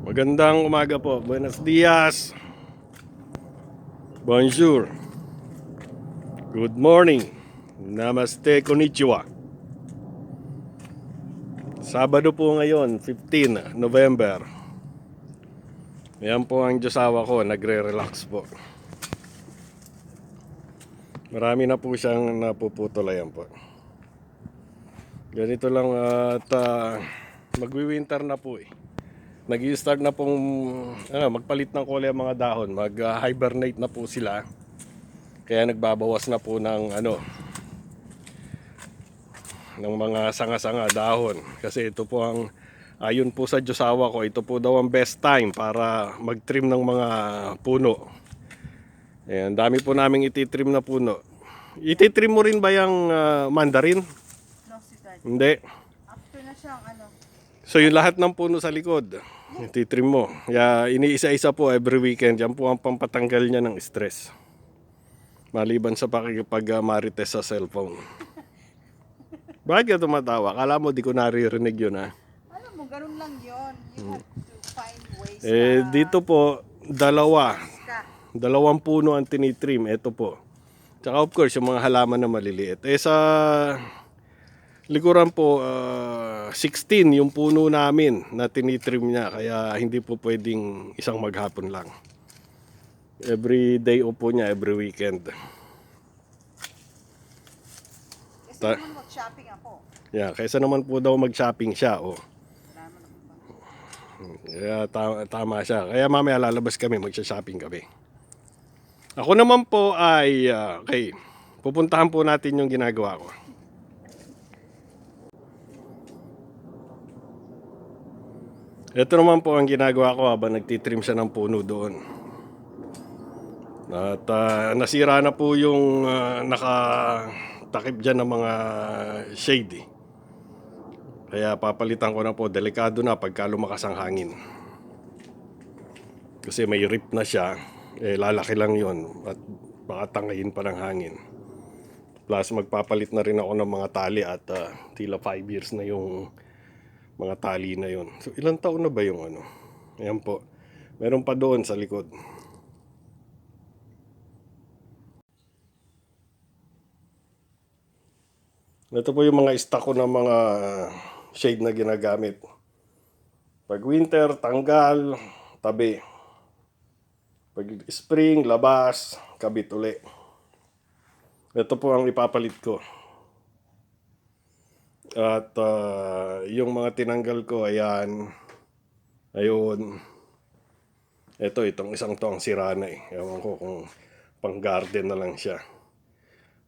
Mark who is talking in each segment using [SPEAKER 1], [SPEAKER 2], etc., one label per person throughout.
[SPEAKER 1] Magandang umaga po. Buenos dias. Bonjour. Good morning. Namaste, konnichiwa. Sabado po ngayon, 15 November. Ayan po ang Diyosawa ko, nagre-relax po. Marami na po siyang napuputol. Ayan po. Ganito lang at magwi-winter na po eh. Nag-i-start na pong magpalit ng kulay ang mga dahon. Mag-hibernate na po sila. Kaya nagbabawas na po ng ng mga sanga-sanga dahon. Kasi ito po ang ayon po sa Diyosawa ko, ito po daw ang best time para mag-trim ng mga puno. Ayan, dami po naming ititrim na puno. Ititrim mo rin ba yung mandarin?
[SPEAKER 2] No, si Dad.
[SPEAKER 1] Hindi.
[SPEAKER 2] After na siyang
[SPEAKER 1] So yung lahat ng puno sa likod, ititrim mo. Kaya iniisa-isa po every weekend. Yan po ang pampatanggal niya ng stress. Maliban sa pakikipag-marites sa cellphone. Bakit ka tumatawa? Kala mo di ko naririnig yun ha?
[SPEAKER 2] alam mo, ganun lang yon. You have to find ways
[SPEAKER 1] Dito po, dalawa.
[SPEAKER 2] ka.
[SPEAKER 1] Dalawang puno ang tinitrim. Ito po. Tsaka of course, yung mga halaman na maliliit. Sa likuran po, 16 yung puno namin na tinitrim niya. Kaya hindi po pwedeng isang maghapon lang. Every day po niya, every weekend.
[SPEAKER 2] Kasi naman mag-shopping ako.
[SPEAKER 1] Yeah, kaysa naman po daw mag-shopping siya. Oh.
[SPEAKER 2] Wala naman ako ba?
[SPEAKER 1] Kaya tama siya. Kaya mamaya lalabas kami, magsha-shopping kami. Ako naman po ay, okay, pupuntahan po natin yung ginagawa ko. Ito naman po ang ginagawa ko habang nagtitrim siya ng puno doon. At nasira na po yung nakatakip dyan ng mga shade. Kaya papalitan ko na po, delikado na pagka lumakas ang hangin. Kasi may rip na siya, lalaki lang yon at baka tangayin pa ng hangin. Plus magpapalit na rin ako ng mga tali at tila 5 years na yung mga tali na yon. So ilang taon na ba yung Ayan po, meron pa doon sa likod. Ito po yung mga stock ko ng mga shade na ginagamit. Pag winter, tanggal, tabi. Pag spring, labas, kabit uli. Ito po ang ipapalit ko. At yung mga tinanggal ko, ayan. Ayun. Itong isang to ang sira na eh. Ewan ko kung pang garden na lang siya.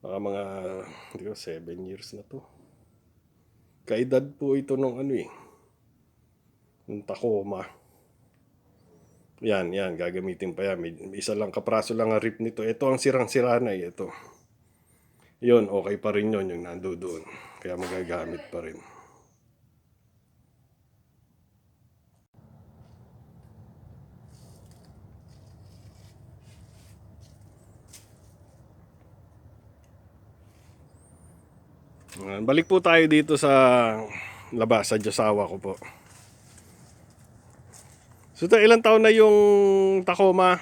[SPEAKER 1] Baka mga 7 years na to. Kaedad po ito nung yung Tacoma. Yan, gagamitin pa yan. May isa lang, kapraso lang ang rip nito. Ito ang sirang-sira na ito. Yun, okay pa rin yun yung nandoon. Kaya magagamit pa rin. Balik po tayo dito sa labas, sa Diyosawa ko po. So, ilang taon na yung Tacoma?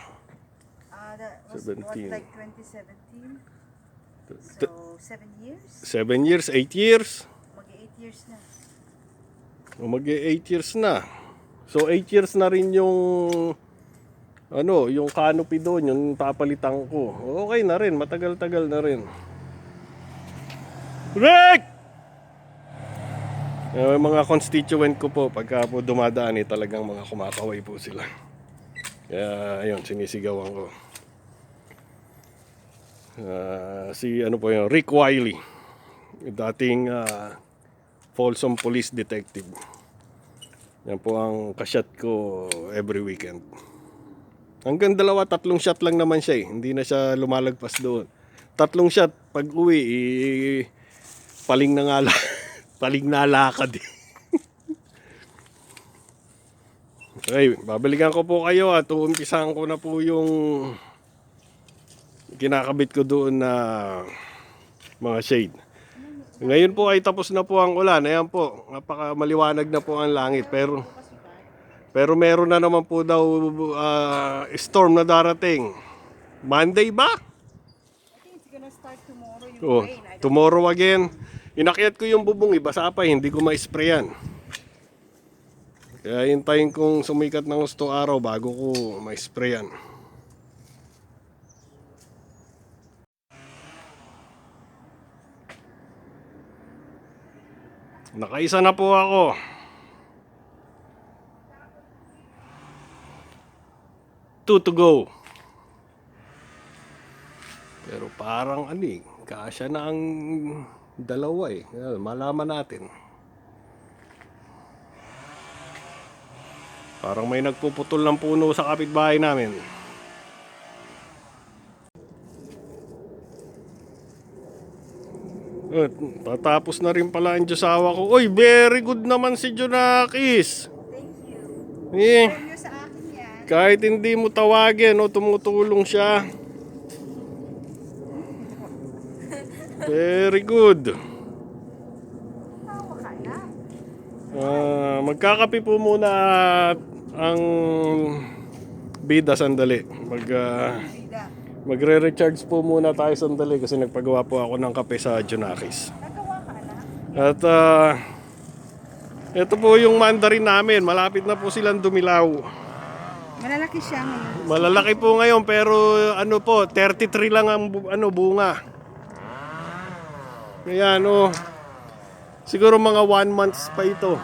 [SPEAKER 2] That was
[SPEAKER 1] 17.
[SPEAKER 2] like 2017. So, 7 years?
[SPEAKER 1] 7 years, 8 years?
[SPEAKER 2] Mag-8 years na.
[SPEAKER 1] Mag-8 years na. So 8 years na rin yung yung canopy doon, yung papalitan ko. Okay na rin, matagal-tagal na rin. Rick! Yung mga constituent ko po, pagka po dumadaan talagang mga kumakaway po sila. Kaya ayun, sinisigawan ko. Si po yung Rick Wiley, dating Folsom Police Detective. Yan po ang kasyat ko every weekend. Hanggang 2-3 shot lang naman siya eh. Hindi na siya lumalagpas doon. 3 shot pag uwi, paling na nga paling na lakad eh. Okay, babalikan ko po kayo at uumpisahan ko na po yung kinakabit ko doon na mga shade. Ngayon po ay tapos na po ang ulan. Ayan po, napaka maliwanag na po ang langit. Pero Pero meron na naman po daw storm na darating. Monday ba?
[SPEAKER 2] I think it's gonna start tomorrow yung
[SPEAKER 1] Oh,
[SPEAKER 2] rain. I don't
[SPEAKER 1] tomorrow again. Inakyat ko yung bubong, basa pa, hindi ko ma-sprayan. Kaya hintayin kong sumikat ng gusto araw bago ko ma-sprayan. Nakaisa na po ako. 2 to go. Pero parang kasya na ang dalawa eh. Malaman natin. Parang may nagpuputol ng puno sa kapitbahay namin. Tatapos na rin pala ang Diyosawa ko. Uy, very good naman si Junakis.
[SPEAKER 2] Thank you.
[SPEAKER 1] Eh,
[SPEAKER 2] Premyo sa akin yan.
[SPEAKER 1] kahit hindi mo tawagin, tumutulong siya. Very good.
[SPEAKER 2] Tawa ka na.
[SPEAKER 1] Magkakape po muna ang bida sandali.
[SPEAKER 2] Bida.
[SPEAKER 1] Magre-recharge po muna tayo sandali kasi nagpagawa po ako ng kape sa Junakis.
[SPEAKER 2] Nagawa ka na.
[SPEAKER 1] At ito po yung mandarin namin. Malapit na po silang dumilaw.
[SPEAKER 2] Malalaki siya ngayon.
[SPEAKER 1] Malalaki po ngayon pero 33 lang ang bunga. Ayan siguro mga 1 month pa ito.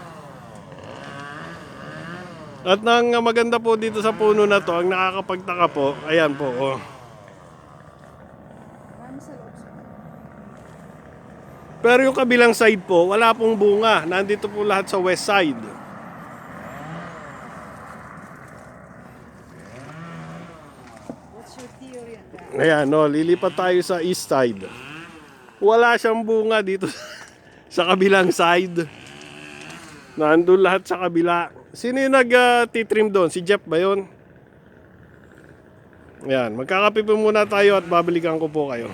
[SPEAKER 1] At ang maganda po dito sa puno na to, ang nakakapagtaka po, ayan po
[SPEAKER 2] Marami sa loob.
[SPEAKER 1] Pero yung kabilang side po, wala pong bunga. Nandito po lahat sa west side.
[SPEAKER 2] What's your theory on that?
[SPEAKER 1] Ayan, lilipat tayo sa east side. Wala siyang bunga dito sa kabilang side. Nandun lahat sa kabila. Sino yung nag-titrim doon? Si Jeff ba yun? Ayan, magkakape po muna tayo at babalikan ko po kayo.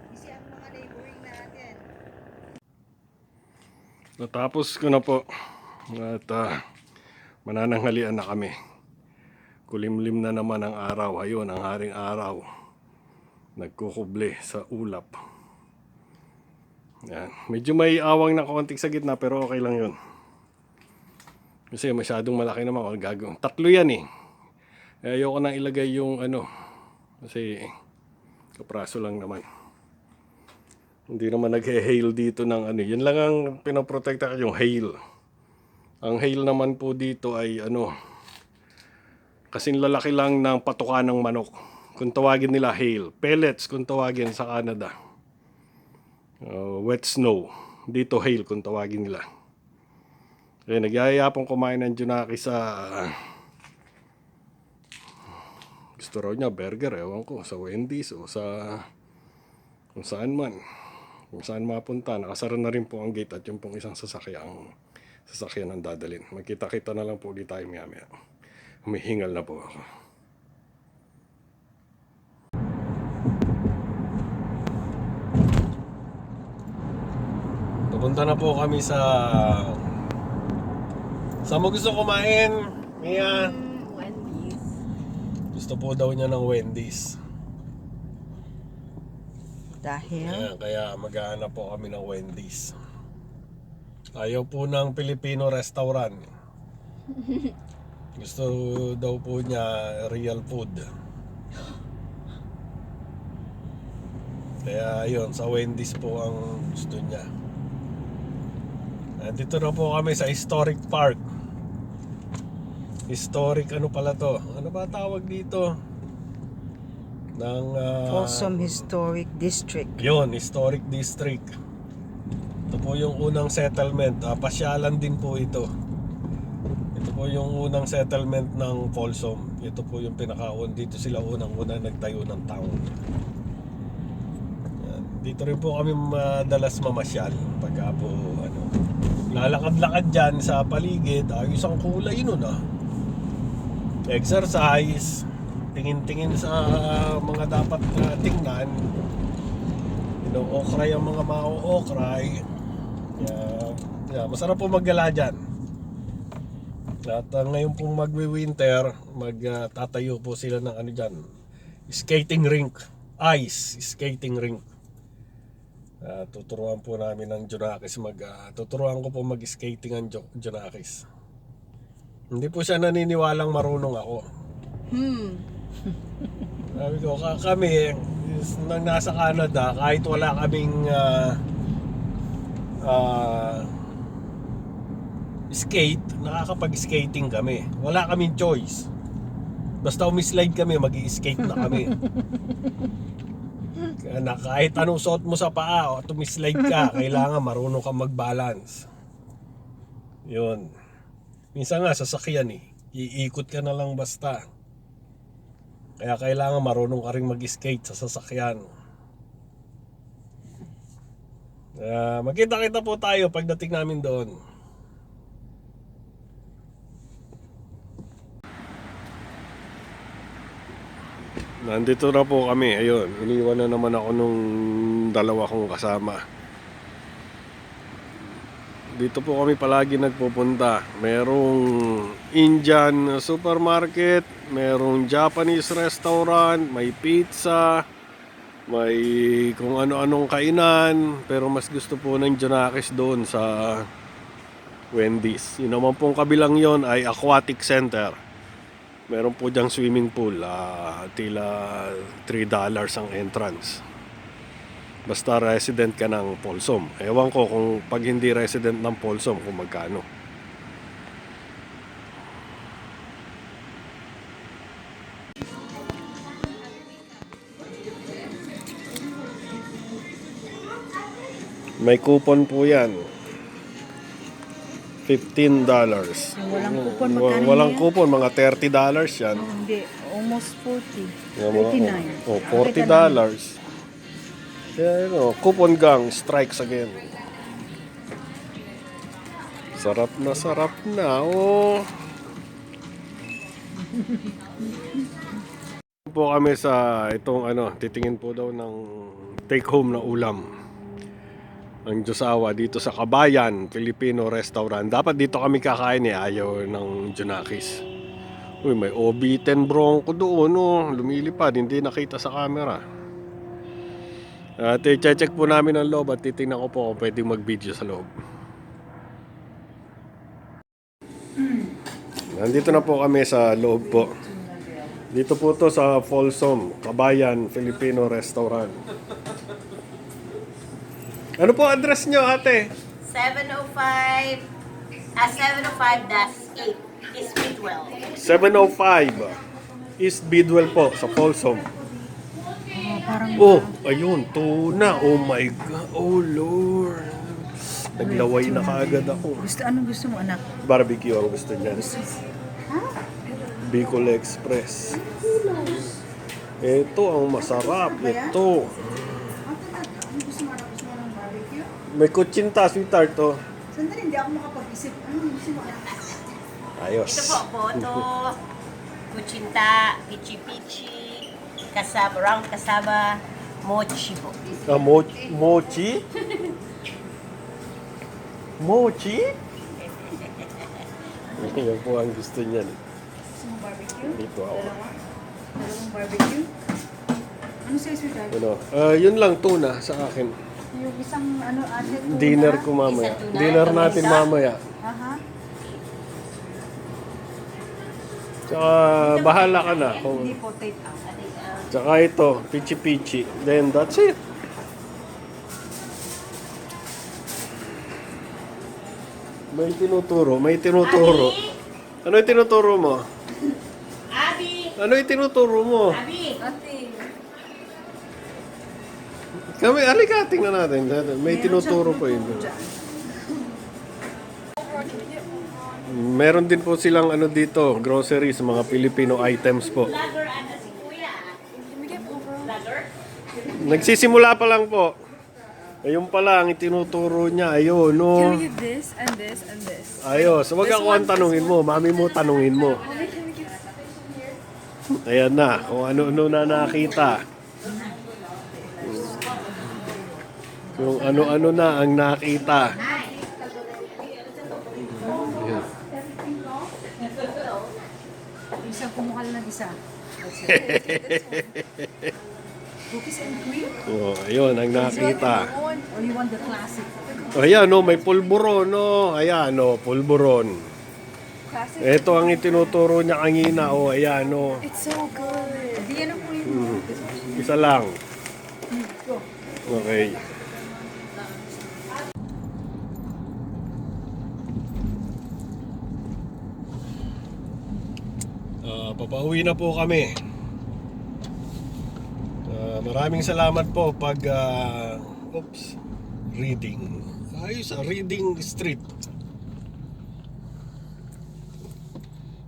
[SPEAKER 2] Kasi ang mga neighboring natin.
[SPEAKER 1] Natapos ko na po. At manananghalian na kami. Kulimlim na naman ang araw. Ayun, ang haring araw. Nagkukuble sa ulap. Yan. Medyo may awang na konting sa gitna pero okay lang yun. Kasi masyadong malaki naman ang gagawin. 3 yan eh. Ayoko nang ilagay yung kasi kapraso lang naman. Hindi naman nag-hail dito ng Yan lang ang pinoprotekta ko, yung hail. Ang hail naman po dito ay kasing lalaki lang ng patuka ng manok. Kung tawagin nila hail. Pellets kung tawagin sa Canada. Wet snow. Dito hail kung tawagin nila. Kaya nagyayapong kumain ng Junaki sa gusto raw niya burger, ewan ko, sa Wendy's o sa kung saan man. Kung saan mapunta, nakasara na rin po ang gate at yung pong isang sasakyan ang dadalhin. Magkita-kita na lang po ulit tayo maya-maya. Humihingal na po ako. Pupunta na po kami sa mo gusto kumain? Mia?
[SPEAKER 2] Wendy's.
[SPEAKER 1] Gusto po daw niya ng Wendy's.
[SPEAKER 2] Dahil?
[SPEAKER 1] Kaya maghahanap po kami ng Wendy's. Ayaw po ng Filipino restaurant. Gusto daw po niya real food. Kaya ayun, sa Wendy's po ang gusto niya. Dito na po kami sa Historic Park. Historic pala to? Ano ba tawag dito? Ng
[SPEAKER 2] Folsom Historic District.
[SPEAKER 1] Yon, Historic District. Ito po yung unang settlement. Pasyalan din po ito. Ito po yung unang settlement ng Folsom. Ito po yung pinakaun. Dito sila unang-unang nagtayo ng town. Yan. Dito rin po kami madalas mamasyal. Pagka po lalakad-lakad dyan sa paligid. Ayos ang kulay nun Exercise. Tingin-tingin sa mga dapat tingnan. Okray ang mga mau-okray. Masarap po maggala dyan. At ngayon pong magwi-winter, magtatayo po sila ng ano dyan, skating rink, ice skating rink. Tuturuan po namin ng Junakis tuturuan ko po mag-skating ang Junakis. Hindi po siya naniniwalang marunong ako. Sabi ko, kami nang nasa Canada, kahit wala kaming skate, nakakapag-skating kami. Wala kaming choice. Basta umislide kami, mag-i-skate na kami. Kaya na kahit anong suot mo sa paa o tumislide ka, kailangan marunong kang mag-balance. Yun. Minsan nga, sasakyan iikot ka na lang basta. Kaya kailangan marunong ka rin mag-skate sa sasakyan. Magkita-kita po tayo pagdating namin doon. Nandito na po kami. Ayun, iniwan na naman ako nung dalawa kong kasama. Dito po kami palagi nagpupunta. Merong Indian supermarket, merong Japanese restaurant, may pizza, may kung ano-anong kainan. Pero mas gusto po ng Junakis doon sa Wendy's. Yun naman pong kabilang yon ay Aquatic Center. Meron po diyang swimming pool, tila $3 ang entrance. Basta resident ka ng Folsom. Ewan ko kung pag hindi resident ng Folsom kung magkano. May coupon po yan. $15.
[SPEAKER 3] Walang coupon, magkano
[SPEAKER 1] Walang
[SPEAKER 3] yan?
[SPEAKER 1] coupon, mga $30 yan.
[SPEAKER 3] Hindi, almost 40.
[SPEAKER 1] Yung mga-
[SPEAKER 3] 39.
[SPEAKER 1] Oh, $40. Kaya coupon gang, strikes again. Sarap na, oh. Po kami sa itong titingin po daw ng take home na ulam. Ang Diyosawa dito sa Kabayan Filipino Restaurant. Dapat dito kami kakain ayaw ng Junakis. Uy, may OB-10 Bronco doon, oh. Lumilipad, hindi nakita sa camera. At i-check po namin ang loob at titingnan ko po kung pwedeng mag-video sa loob. Nandito na po kami sa loob po. Dito po to sa Folsom, Kabayan Filipino Restaurant. Ano po address nyo, ate?
[SPEAKER 4] 705, 705-8 is Bidwell.
[SPEAKER 1] 705 East Bidwell po sa Folsom.
[SPEAKER 3] Parang
[SPEAKER 1] Oh, ayun, tuna. Oh my God. Oh Lord. Naglaway na kaagad ako.
[SPEAKER 3] anong gusto mo, anak?
[SPEAKER 1] Barbecue ang gusto niya. Bicol Express. Ito ang masarap. Ito. May kutsinta, sweetheart to.
[SPEAKER 2] Sandali, hindi ako makapag-isip. Ano gusto mo?
[SPEAKER 1] Ayos.
[SPEAKER 4] Ito po, boto, kuchinta, pichi-pichi, kasaba, round kasaba, mochi po.
[SPEAKER 1] Mochi? Mochi? Yan po ang gusto niya.
[SPEAKER 2] Gusto mo barbecue?
[SPEAKER 1] Dito ako.
[SPEAKER 2] Dalawang barbecue? Ano sa'yo, sweetheart?
[SPEAKER 1] Yun lang tuna sa akin.
[SPEAKER 2] Yung isang ate tuna?
[SPEAKER 1] Dinner ko mamaya.
[SPEAKER 4] Isa tuna,
[SPEAKER 1] Dinner
[SPEAKER 4] ito
[SPEAKER 1] natin
[SPEAKER 4] isa.
[SPEAKER 1] mamaya.
[SPEAKER 2] Aha.
[SPEAKER 1] Tsaka bahala ka na.
[SPEAKER 2] Hindi potato.
[SPEAKER 1] Tsaka ito, pichi-pichi. Then that's it. May tinuturo. Ano yung tinuturo mo?
[SPEAKER 4] Abi!
[SPEAKER 1] Ano yung tinuturo mo?
[SPEAKER 4] Abi!
[SPEAKER 2] Ate.
[SPEAKER 1] Kami, alika, tingnan natin. May tinuturo po yun. Meron din po silang dito, groceries, mga Filipino items po.
[SPEAKER 4] Vlogger ata si Kuya. Vlogger?
[SPEAKER 1] Nagsisimula pa lang po. Ayun pala, ang itinuturo niya. Ayun, no.
[SPEAKER 2] This and this and this.
[SPEAKER 1] Ayos. Huwag ako ang tanungin mo. Mami mo, tanungin mo. Ayan na. Kung ano-ano na nakita. Kung ano-ano na ang nakita. Ayan.
[SPEAKER 3] isa. Cookies and cream?
[SPEAKER 1] Oh, ayun ang nakita.
[SPEAKER 3] Or you want the classic?
[SPEAKER 1] Oh, ayan, no, may pulburon, no. Ayan, no, pulburon.
[SPEAKER 2] Classic.
[SPEAKER 1] Ito ang itinuturo niya kanina, oh, ayan, no.
[SPEAKER 2] It's so good.
[SPEAKER 3] Di yan ang cream.
[SPEAKER 1] Isa lang. Okay. Papauwi na po kami. Maraming salamat po pag reading. Ayos, reading street.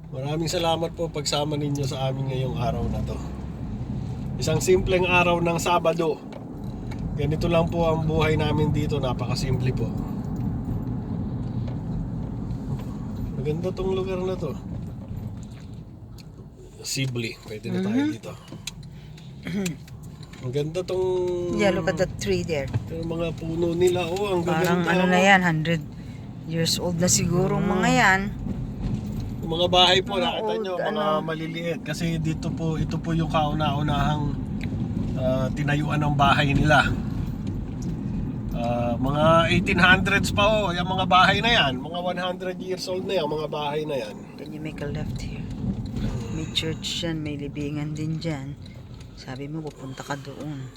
[SPEAKER 1] Maraming salamat po pagsama ninyo sa amin ngayong araw na to. Isang simpleng araw ng Sabado. Ganito lang po ang buhay namin dito, napakasimple po. Maganda tong lugar na to. Sibley, pwede na tayo dito. Ang ganda tong
[SPEAKER 3] Yeah, look at the tree there.
[SPEAKER 1] yung mga puno nila. Oh, ang
[SPEAKER 3] Parang
[SPEAKER 1] gaganda.
[SPEAKER 3] ano na yan, 100 years old na siguro mga yan.
[SPEAKER 1] Yung mga bahay po,
[SPEAKER 3] Mga
[SPEAKER 1] nakita
[SPEAKER 3] old,
[SPEAKER 1] nyo, mga
[SPEAKER 3] ano.
[SPEAKER 1] maliliit. Kasi dito po, ito po yung kauna-unahang tinayuan ng bahay nila. Mga 1800s pa oh, yung mga bahay na yan. Mga 100 years old na yan, mga bahay na yan.
[SPEAKER 3] Then you make a left here. May church yan, may libingan din dyan. Sabi mo, pupunta ka doon.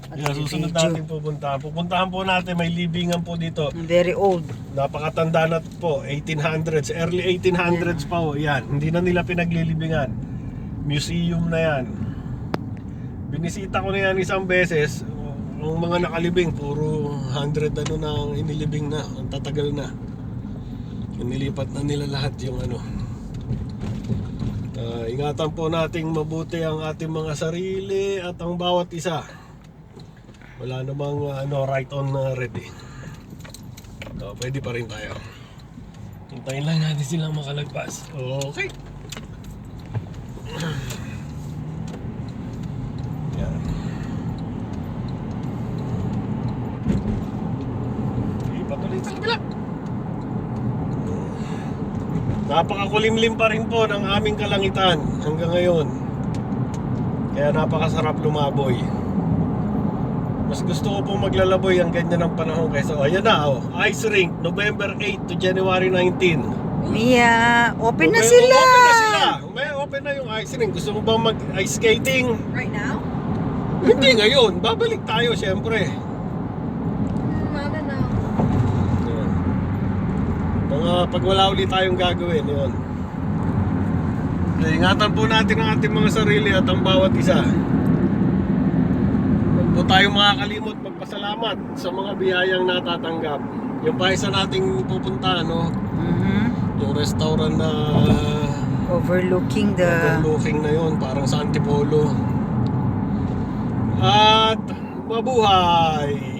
[SPEAKER 3] At
[SPEAKER 1] Yeah,
[SPEAKER 3] may
[SPEAKER 1] susunod
[SPEAKER 3] video.
[SPEAKER 1] natin pupuntahan. Pupuntahan po natin, may libingan po dito.
[SPEAKER 3] Very old.
[SPEAKER 1] Napakatanda na po, 1800s, early 1800s pa po. Yan, hindi na nila pinaglilibingan. Museum na yan. Binisita ko na yan isang beses. Ang mga nakalibing, puro 100 ano na ang inilibing na. Ang tatagal na. Inilipat na nila lahat yung ano. Ingatan po nating mabuti ang ating mga sarili at ang bawat isa. Wala namang right on ready. Pwede pa rin tayo. Hintayin lang natin silang makalagpas. Okay. Yan. Ipatuloy sa kabila. Napakakulimlim pa rin po ng aming kalangitan hanggang ngayon. Kaya napakasarap lumaboy. Mas gusto ko pong maglalaboy ang ganyan ng panahon kaysa ayan na ice rink November 8 to January 19.
[SPEAKER 3] Mia, open na
[SPEAKER 1] Open
[SPEAKER 3] sila!
[SPEAKER 1] na sila. May open na yung ice rink. Gusto mo bang mag ice skating?
[SPEAKER 2] Right now?
[SPEAKER 1] Hindi ngayon. Babalik tayo syempre.
[SPEAKER 2] Not now.
[SPEAKER 1] Mga pag wala ulit tayong gagawin yun. Kaya ingatan po natin ang ating mga sarili at ang bawat isa. Huwag po tayong makakalimot magpasalamat sa mga biyayang natatanggap. Yung pa isa nating pupunta, no? Yung restaurant na
[SPEAKER 3] Overlooking the...
[SPEAKER 1] overlooking na yun, parang sa Antipolo. At mabuhay!